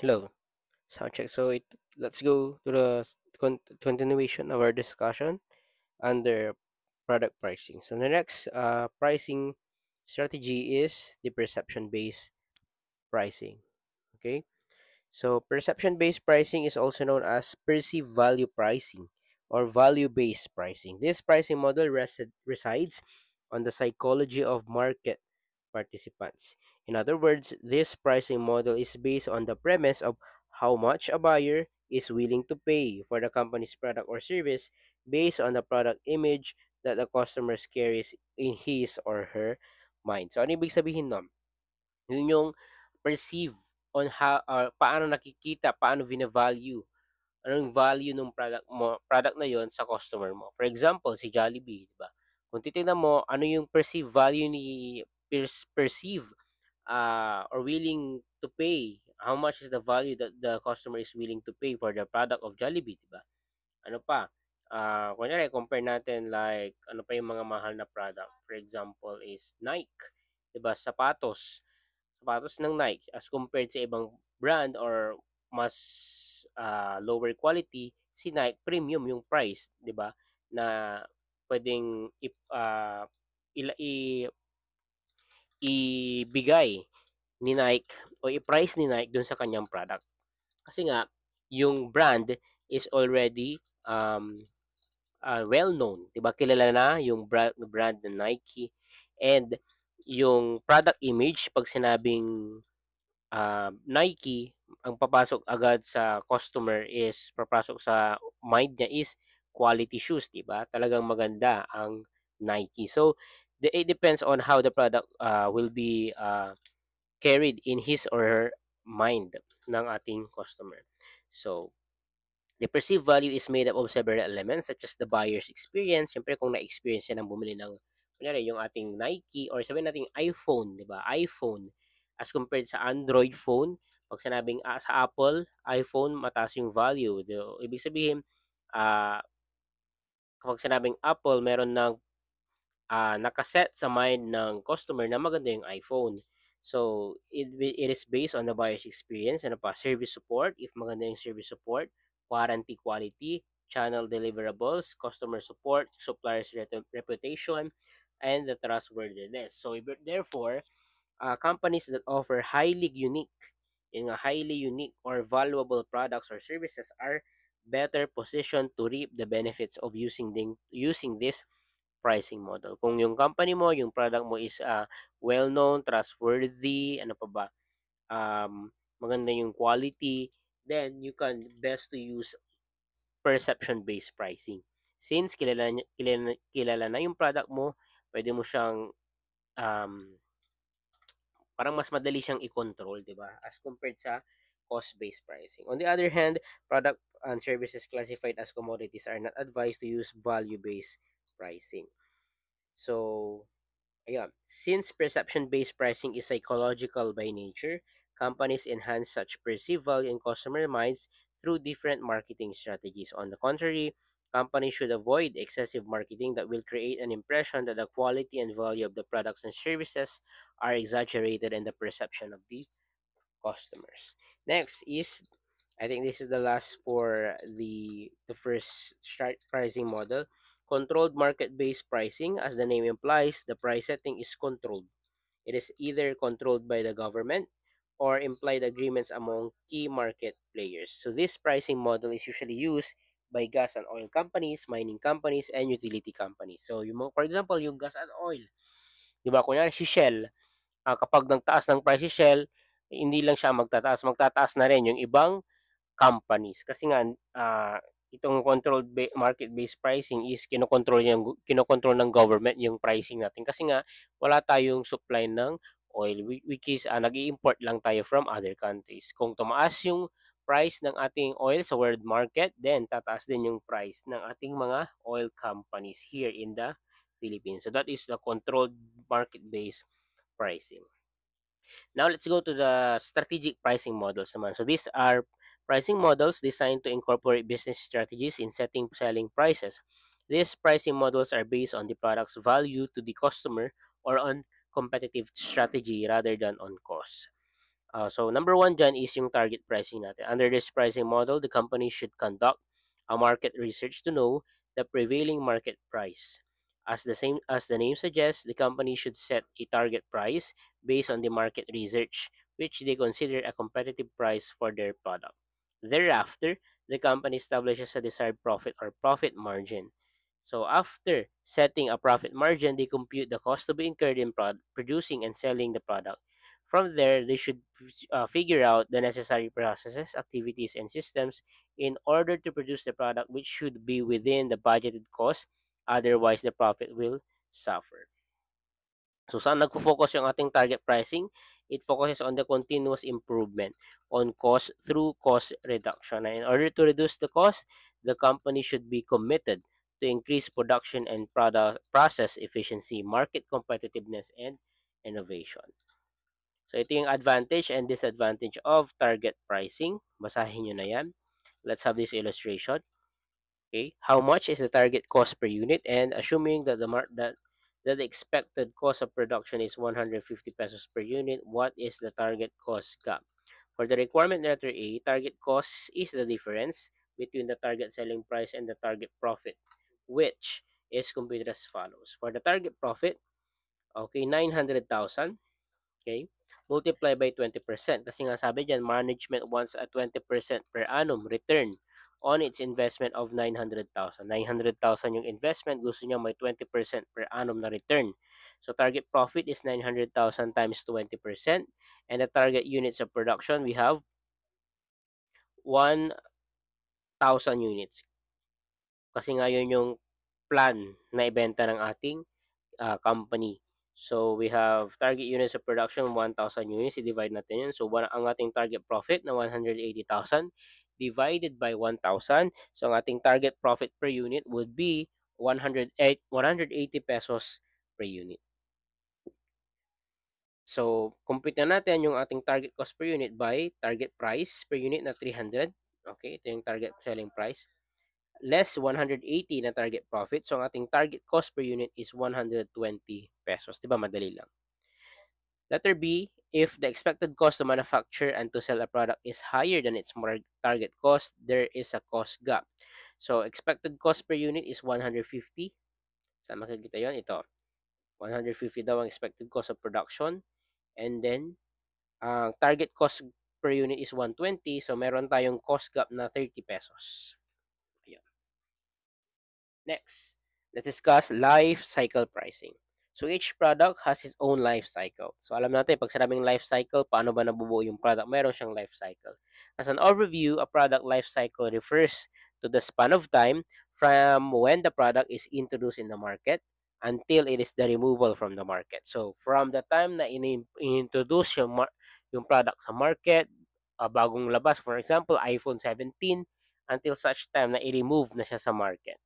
Hello, sound check. Let's go to the continuation of our discussion under product pricing. So the next pricing strategy is the perception-based pricing. Okay, so perception-based pricing is also known as perceived value pricing or value-based pricing. This pricing model resides on the psychology of market participants. In other words, this pricing model is based on the premise of how much a buyer is willing to pay for the company's product or service based on the product image that the customer carries in his or her mind. So, ano ibig sabihin nun? Yun yung perceive on how, paano nakikita, paano vina-value, anong value ng product na yon sa customer mo. For example, si Jollibee, di ba? Kung titingnan mo, ano yung perceived value ni perceive or willing to pay, how much is the value that the customer is willing to pay for the product of Jollibee, di ba? Ano pa? Kunyari, compare natin like, ano pa yung mga mahal na product. For example, is Nike, di ba? Sapatos ng Nike as compared sa ibang brand or mas lower quality, si Nike premium yung price, 'di ba? Na pwedeng ila, ibigay ni Nike o i-price ni Nike dun sa kanyang product. Kasi nga yung brand is already well known, 'di ba? Kilala na yung brand ng Nike and yung product image pag sinabing Nike, ang papasok agad sa customer is papasok sa mind niya is quality shoes, 'di ba? Talagang maganda ang Nike. So, it depends on how the product will be carried in his or her mind ng ating customer. So, the perceived value is made up of several elements such as the buyer's experience. Siyempre, kung na-experience siya ng bumili ng, kunyari, yung ating Nike or sabihin natin iPhone, di ba? iPhone as compared sa Android phone. Pag sinabing sa Apple, iPhone, mataas yung value. Ibig sabihin, ah kapag sinabing Apple, meron ng nakaset sa mind ng customer na maganda yung iPhone. So, it is based on the buyer's experience. Ano pa? Service support, if maganda yung service support, warranty quality, channel deliverables, customer support, supplier's reputation, and the trustworthiness. So, therefore, companies that offer highly unique or valuable products or services are better positioned to reap the benefits of using this pricing model. Kung yung company mo, yung product mo is well-known, trustworthy, ano pa ba, maganda yung quality, then you can best to use perception-based pricing. Since kilala na yung product mo, pwede mo siyang um, parang mas madali siyang i-control, 'di ba? As compared sa cost-based pricing. On the other hand, product and services classified as commodities are not advised to use value-based pricing. So, ayan. Since perception-based pricing is psychological by nature, companies enhance such perceived value in customer minds through different marketing strategies. On the contrary, companies should avoid excessive marketing that will create an impression that the quality and value of the products and services are exaggerated in the perception of the customers. Next is, I think this is the last for the first pricing model. Controlled market-based pricing. As the name implies, the price setting is controlled. It is either controlled by the government or implied agreements among key market players. So this pricing model is usually used by gas and oil companies, mining companies, and utility companies. So for example, yung gas and oil, di ba, kunyari si Shell, kapag nagtaas ng price si Shell, hindi lang siya magtataas na rin yung ibang companies. Kasi nga, itong market-based pricing is kinokontrol ng government yung pricing natin. Kasi nga, wala tayong supply ng oil, which is nag-i-import lang tayo from other countries. Kung tumaas yung price ng ating oil sa world market, then tataas din yung price ng ating mga oil companies here in the Philippines. So that is the controlled market-based pricing. Now let's go to the strategic pricing models naman. So these are pricing models designed to incorporate business strategies in setting selling prices. These pricing models are based on the product's value to the customer or on competitive strategy rather than on cost. So number one dyan is yung target pricing natin. Under this pricing model, the company should conduct a market research to know the prevailing market price. As the name suggests, the company should set a target price based on the market research, which they consider a competitive price for their product. Thereafter, the company establishes a desired profit or profit margin. So after setting a profit margin, they compute the cost to be incurred in producing and selling the product. From there, they should figure out the necessary processes, activities, and systems in order to produce the product, which should be within the budgeted cost. Otherwise, the profit will suffer. So saan nagfo-focus yung ating target pricing? It focuses on the continuous improvement on cost through cost reduction. And in order to reduce the cost, the company should be committed to increase production and product process efficiency, market competitiveness, and innovation. So ito yung advantage and disadvantage of target pricing. Basahin nyo na yan. Let's have this illustration. Okay, how much is the target cost per unit? And assuming that the expected cost of production is 150 pesos per unit, what is the target cost gap? For the requirement letter A, target cost is the difference between the target selling price and the target profit, which is computed as follows. For the target profit, okay, 900,000. Okay? Multiply by 20%. Kasi nga sabi dyan, management wants a 20% per annum return on its investment of 900,000. 900,000 yung investment, gusto niya may 20% per annum na return. So target profit is 900,000 times 20%, and the target units of production, we have 1,000 units. Kasi nga yun yung plan na ibenta ng ating company. So we have target units of production 1,000 units, i-divide natin yun. So ang ating target profit na 180,000 divided by 1,000. So ang ating target profit per unit would be 180 pesos per unit. So compute na natin yung ating target cost per unit by target price per unit na 300. Okay, ito yung target selling price. Less 180 na target profit. So ang ating target cost per unit is 120 pesos. Diba madali lang? Letter B, if the expected cost to manufacture and to sell a product is higher than its target cost, there is a cost gap. So expected cost per unit is 150. Saan makikita yon? Ito. 150 daw ang expected cost of production. And then, ang target cost per unit is 120. So meron tayong cost gap na 30 pesos. Next, let's discuss life cycle pricing. So each product has its own life cycle. So alam natin, pag sinabing life cycle, paano ba nabubuo yung product? Meron siyang life cycle. As an overview, a product life cycle refers to the span of time from when the product is introduced in the market until it is the removal from the market. So from the time na in-introduce yung product sa market, bagong labas, for example, iPhone 17, until such time na i-remove na siya sa market.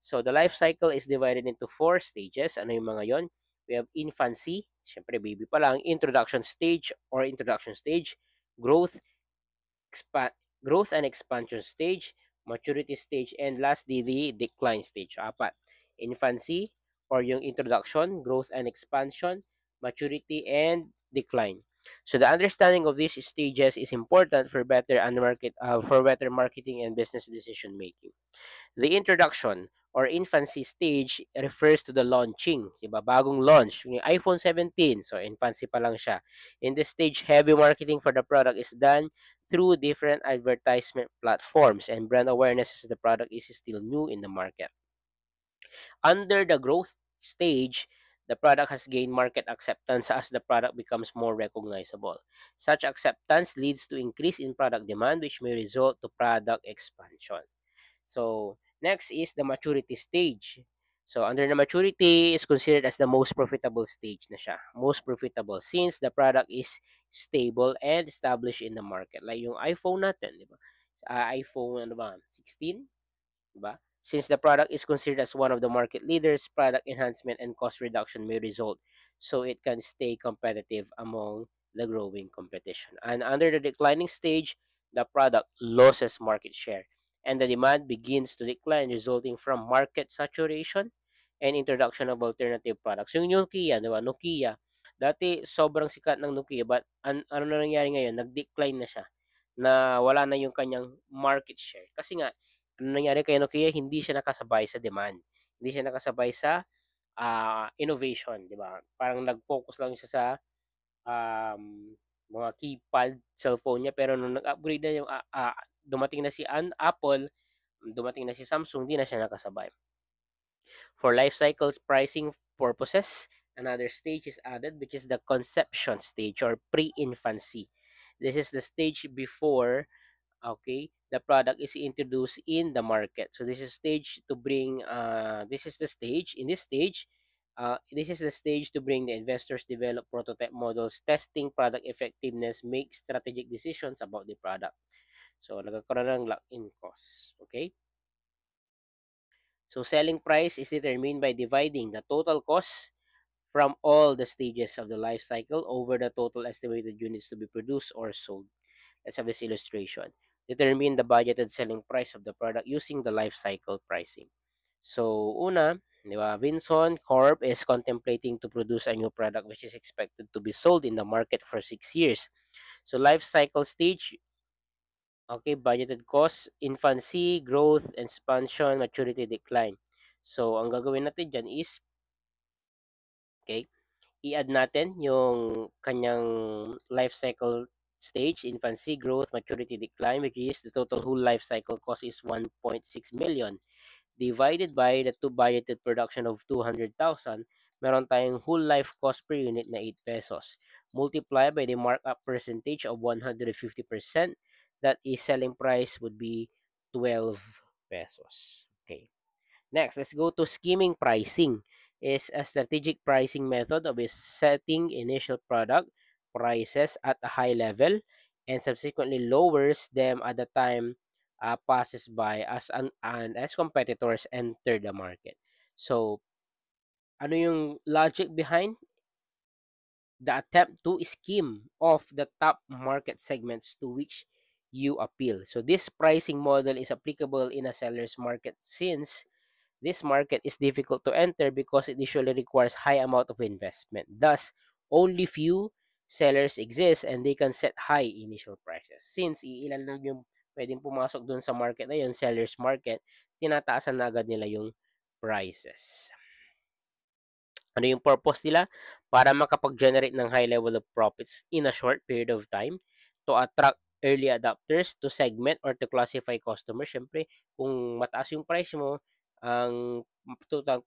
So the life cycle is divided into 4 stages. Ano yung mga yon? We have infancy, syempre baby pa lang, introduction stage or introduction stage, growth, growth and expansion stage, maturity stage, and lastly the decline stage. Apat. Infancy or yung introduction, growth and expansion, maturity, and decline. So the understanding of these stages is important for better marketing and business decision making. The introduction or infancy stage refers to the launching, diba? Bagong launch, yung iPhone 17, so infancy pa lang siya. In this stage, heavy marketing for the product is done through different advertisement platforms and brand awareness as the product is still new in the market. Under the growth stage, the product has gained market acceptance as the product becomes more recognizable. Such acceptance leads to increase in product demand, which may result to product expansion. So next is the maturity stage. So under the maturity is considered as the most profitable stage na siya. Most profitable since the product is stable and established in the market. Like yung iPhone natin, di ba? iPhone ano ba? 16, di ba? Since the product is considered as one of the market leaders, product enhancement and cost reduction may result so it can stay competitive among the growing competition. And under the declining stage, the product loses market share and the demand begins to decline resulting from market saturation and introduction of alternative products. Yung Nokia, di ba? Nokia, Dati sobrang sikat ng Nokia but ano na nangyari ngayon, nag-decline na siya, na wala na yung kanyang market share. Kasi nga, ano nangyari kay Nokia, hindi siya nakasabay sa demand. Hindi siya nakasabay sa innovation, 'di ba? Parang nag-focus lang siya sa mga keypad cellphone niya, pero nung nag-upgrade na yung dumating na si Apple, dumating na si Samsung, hindi na siya nakasabay. For life cycles pricing purposes, another stage is added, which is the conception stage or pre-infancy. This is the stage before, okay, the product is introduced in the market. So this is stage to bring this is the stage in this stage this is the stage to bring the investors, develop prototype models, testing product effectiveness, make strategic decisions about the product. So nagkakaroon ng lock-in cost. Okay, so selling price is determined by dividing the total cost from all the stages of the life cycle over the total estimated units to be produced or sold. Let's have this illustration. Determine the budgeted selling price of the product using the life cycle pricing. So, una, di ba, Vinson Corp is contemplating to produce a new product which is expected to be sold in the market for 6 years. So, life cycle stage, okay, budgeted cost, infancy, growth, expansion, maturity, decline. So, ang gagawin natin dyan is, okay, i-add natin yung kanyang life cycle stage, infancy, growth, maturity, decline, which is the total whole life cycle cost is 1.6 million. Divided by the two budgeted production of 200,000, meron tayong whole life cost per unit na 8 pesos. Multiply by the markup percentage of 150%, that is selling price would be 12 pesos. Okay. Next, let's go to skimming pricing. Is a strategic pricing method of setting initial product prices at a high level and subsequently lowers them at the time passes by as competitors enter the market. So, ano yung logic behind the attempt to skim off the top market segments to which you appeal? So, this pricing model is applicable in a seller's market since this market is difficult to enter because it usually requires high amount of investment. Thus, only few sellers exist and they can set high initial prices. Since iilan lang yung pwedeng pumasok dun sa market na yun, seller's market, tinataasan na agad nila yung prices. Ano yung purpose nila? Para makapag-generate ng high level of profits in a short period of time to attract early adopters, to segment or to classify customers. Siyempre, kung mataas yung price mo, ang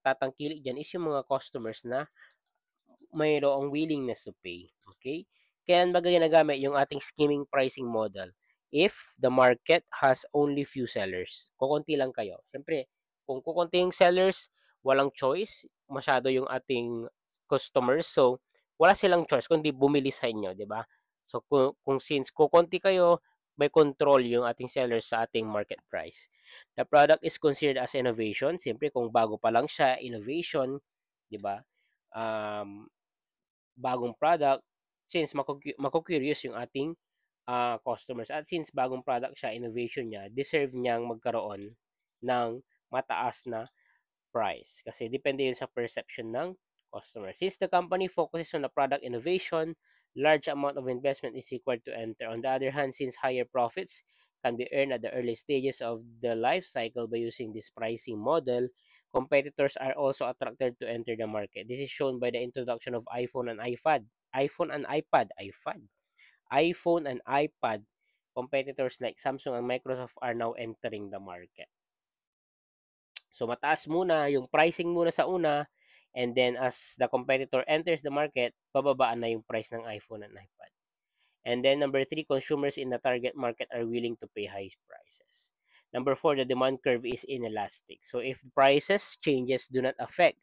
tatangkilik dyan is yung mga customers na mayroong willingness to pay. Okay? Kaya ba ginagamit yung ating skimming pricing model? If the market has only few sellers, kukunti lang kayo. Siyempre, kung kukunti yung sellers, walang choice, masyado yung ating customers. So, wala silang choice kundi bumili sa inyo, di ba? So, kung since kukunti kayo, may control yung ating sellers sa ating market price. The product is considered as innovation. Siyempre, kung bago pa lang siya, innovation, di ba? Bagong product, since maku-curious yung ating customers, at since bagong product siya, innovation niya, deserve niyang magkaroon ng mataas na price kasi depende yun sa perception ng customer. Since the company focuses on the product innovation, large amount of investment is required to enter. On the other hand, since higher profits can be earned at the early stages of the life cycle by using this pricing model, competitors are also attracted to enter the market. This is shown by the introduction of iPhone and iPad. iPhone and iPad. Competitors like Samsung and Microsoft are now entering the market. So mataas muna yung pricing muna sa una, and then as the competitor enters the market, bababaan na yung price ng iPhone and iPad. And then number 3, consumers in the target market are willing to pay high prices. Number 4, the demand curve is inelastic. So if prices changes do not affect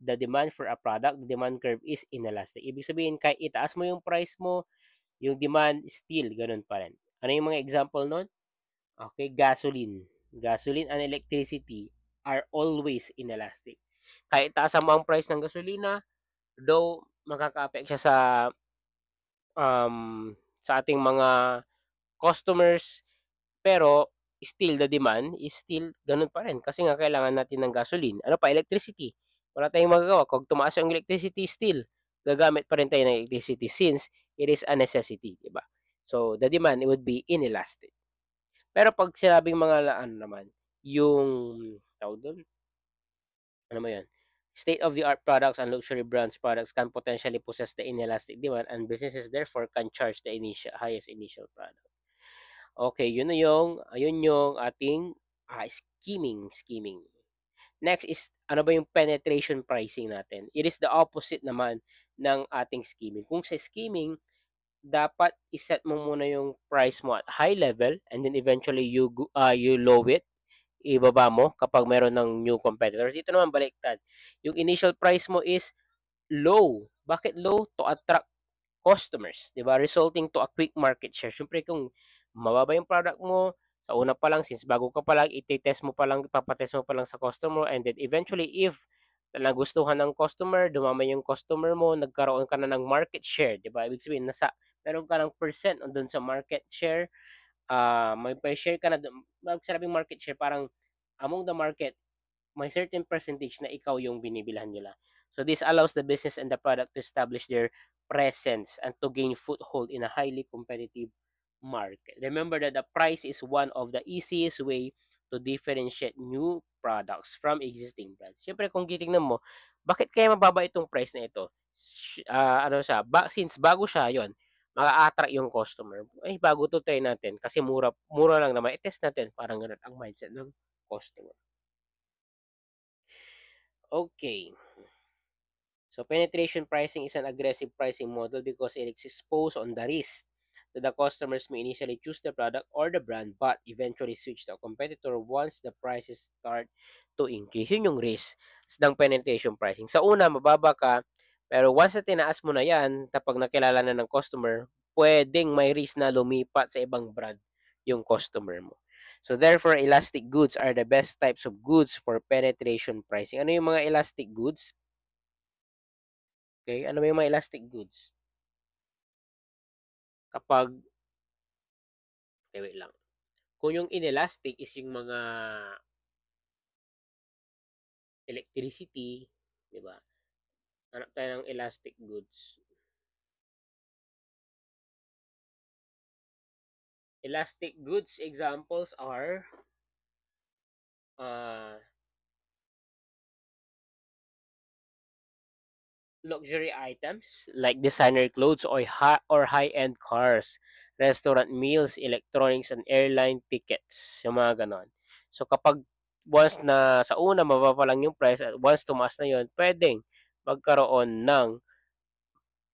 the demand for a product, the demand curve is inelastic. Ibig sabihin, kahit itaas mo yung price mo, yung demand still ganun pa rin. Ano yung mga example nun? Okay, gasoline. Gasoline and electricity are always inelastic. Kahit taasan mo ang price ng gasolina, though makaka-affect siya sa ating mga customers, pero still the demand is still ganun pa rin kasi nga kailangan natin ng gasoline. Ano pa, electricity. Wala tayong magagawa. Kung tumaas yung electricity, still gagamit pa rin tayo ng electricity since it is a necessity, 'di ba? So, the demand it would be inelastic. Pero 'pag sinabing mga ano naman, yung tawag dun, ano mo yun, state-of-the-art products and luxury brands products can potentially possess the inelastic demand and businesses therefore can charge the highest initial product. Okay, yun yung ating scheming. Next is ano ba yung penetration pricing natin? It is the opposite naman ng ating scheming. Kung sa scheming, dapat iset mo muna yung price mo at high level and then eventually you low it, ibaba mo kapag meron ng new competitors. Dito naman baliktad. Yung initial price mo is low. Bakit low? To attract customers, 'di ba? Resulting to a quick market share. Siyempre kung mababa yung product mo, sa una pa lang since bago ka pa lang, ite-test mo pa lang, ipapa-test mo pa lang sa customer and then eventually if nagustuhan ng customer, dumami yung customer mo, nagkaroon ka na ng market share, 'di ba? Ibig sabihin meron ka ng percent doon sa market share, may share ka na dun. Pag sinabing market share, parang among the market, may certain percentage na ikaw yung binibilhan nila. So this allows the business and the product to establish their presence and to gain foothold in a highly competitive market. Remember that the price is one of the easiest way to differentiate new products from existing brands. Siyempre kung titingnan mo, bakit kaya mababa itong price na ito? Ano siya, since bago siya, yon, maa-attract yung customer. Ay, bago to, try natin kasi mura mura lang naman, i-test natin. Parang ganun ang mindset ng customer. Okay. So penetration pricing is an aggressive pricing model because it is exposed on the risk that the customers may initially choose the product or the brand but eventually switch to a competitor once the prices start to increase. Yun yung risk ng penetration pricing. Sa una, mababa ka, pero once na tinaas mo na yan, kapag nakilala na ng customer, pwedeng may risk na lumipat sa ibang brand yung customer mo. So therefore, elastic goods are the best types of goods for penetration pricing. Ano yung mga elastic goods? Okay, ano ba yung mga elastic goods? Kapag wait lang. Kung yung inelastic is yung mga electricity, 'di ba? Hanap tayo ng elastic goods. Elastic goods examples are uh, luxury items like designer clothes or high-end cars, restaurant meals, electronics, and airline tickets. Yung mga ganon. So kapag once na sa una mababa lang yung price at once tumaas na yon, pwedeng magkaroon ng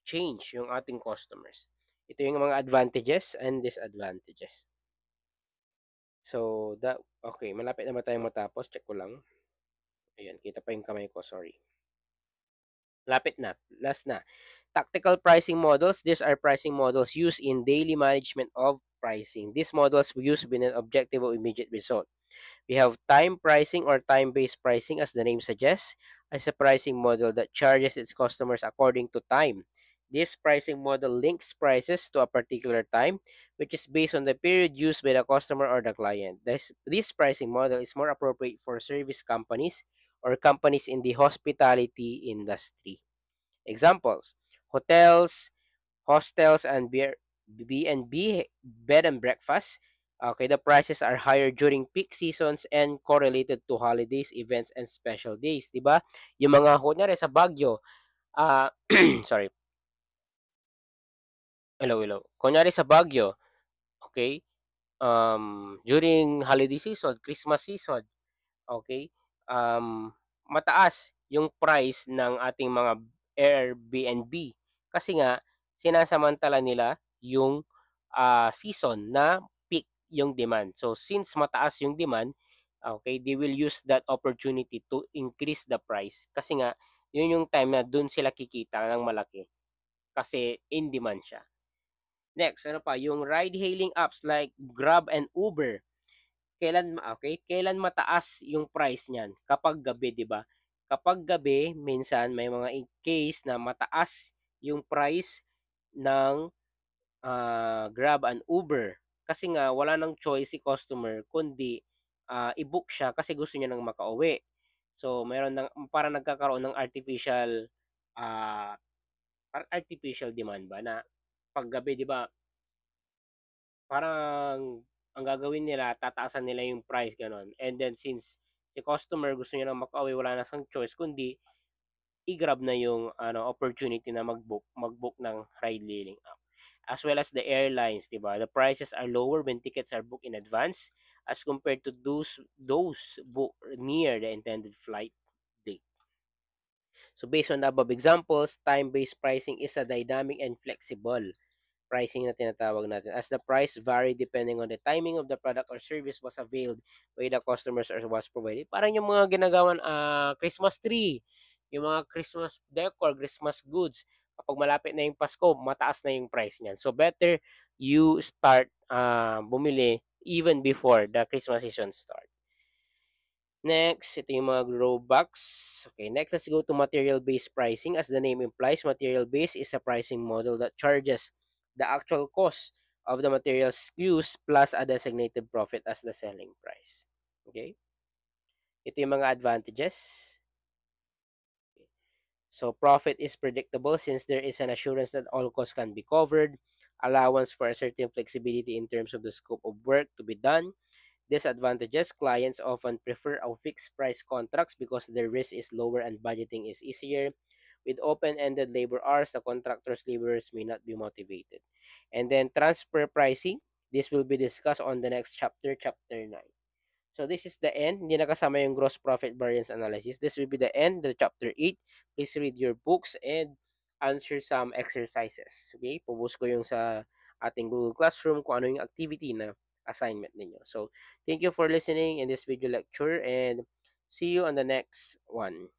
change yung ating customers. Ito yung mga advantages and disadvantages. So, okay, malapit na ba tayong matapos? Check ko lang. Ayan, kita pa yung kamay ko, sorry. Lapit na, last na. Tactical pricing models. These are pricing models used in daily management of pricing. These models we use with an objective of immediate result. We have time pricing or time-based pricing, as the name suggests, as a pricing model that charges its customers according to time. This pricing model links prices to a particular time, which is based on the period used by the customer or the client. This pricing model is more appropriate for service companies or companies in the hospitality industry. Examples: hotels, hostels, and B&B, bed and breakfast. Okay, the prices are higher during peak seasons and correlated to holidays, events, and special days, 'di ba? Yung mga kunyari sa Baguio, sorry. Hello. Kunyari sa Baguio, okay? During holiday season, Christmas season, okay? Mataas yung price ng ating mga Airbnb kasi nga sinasamantala nila yung season na peak yung demand. So since mataas yung demand, okay, they will use that opportunity to increase the price kasi nga yun yung time na dun sila kikita ng malaki kasi in demand siya. Next, ano pa, yung ride hailing apps like Grab and Uber. Kailan mataas yung price niyan? Kapag gabi, 'di ba? Kapag gabi, minsan may mga case na mataas yung price ng Grab and Uber. Kasi nga wala nang choice si customer kundi i-book siya kasi gusto niya nang makauwi. So, meron nang para nagkakaroon ng artificial ah parang artificial demand ba na paggabi 'di ba, parang ang gagawin nila tataasan nila yung price gano'n, and then since si customer gusto niya ng makauwi wala na siyang choice kundi i-grab na yung ano opportunity na mag-book ng ride-hailing app. As well as the airlines 'di ba, the prices are lower when tickets are booked in advance as compared to those booked near the intended flight date. So based on the above examples, time-based pricing is a dynamic and flexible pricing na tinatawag natin as the price vary depending on the timing of the product or service was availed by the customers or was provided. Parang yung mga ginagawan Christmas tree, yung mga Christmas decor, Christmas goods. Kapag malapit na yung Pasko, mataas na yung price niyan. So better you start bumili even before the Christmas season start. Next, ito yung mga drawbacks. Okay, next let's go to material-based pricing. As the name implies, material-based is a pricing model that charges the actual cost of the materials used plus a designated profit as the selling price. Okay? Ito yung mga advantages. So profit is predictable since there is an assurance that all costs can be covered, allowance for a certain flexibility in terms of the scope of work to be done. Disadvantages, clients often prefer a fixed price contracts because the risk is lower and budgeting is easier. With open-ended labor hours, the contractor's laborers may not be motivated. And then transfer pricing, this will be discussed on the next chapter, chapter 9. So this is the end. Hindi nakasama yung gross profit variance analysis. This will be the end, the chapter 8. Please read your books and answer some exercises. Okay? Pubush ko yung sa ating Google Classroom kung ano yung activity na assignment ninyo. So, thank you for listening in this video lecture and see you on the next one.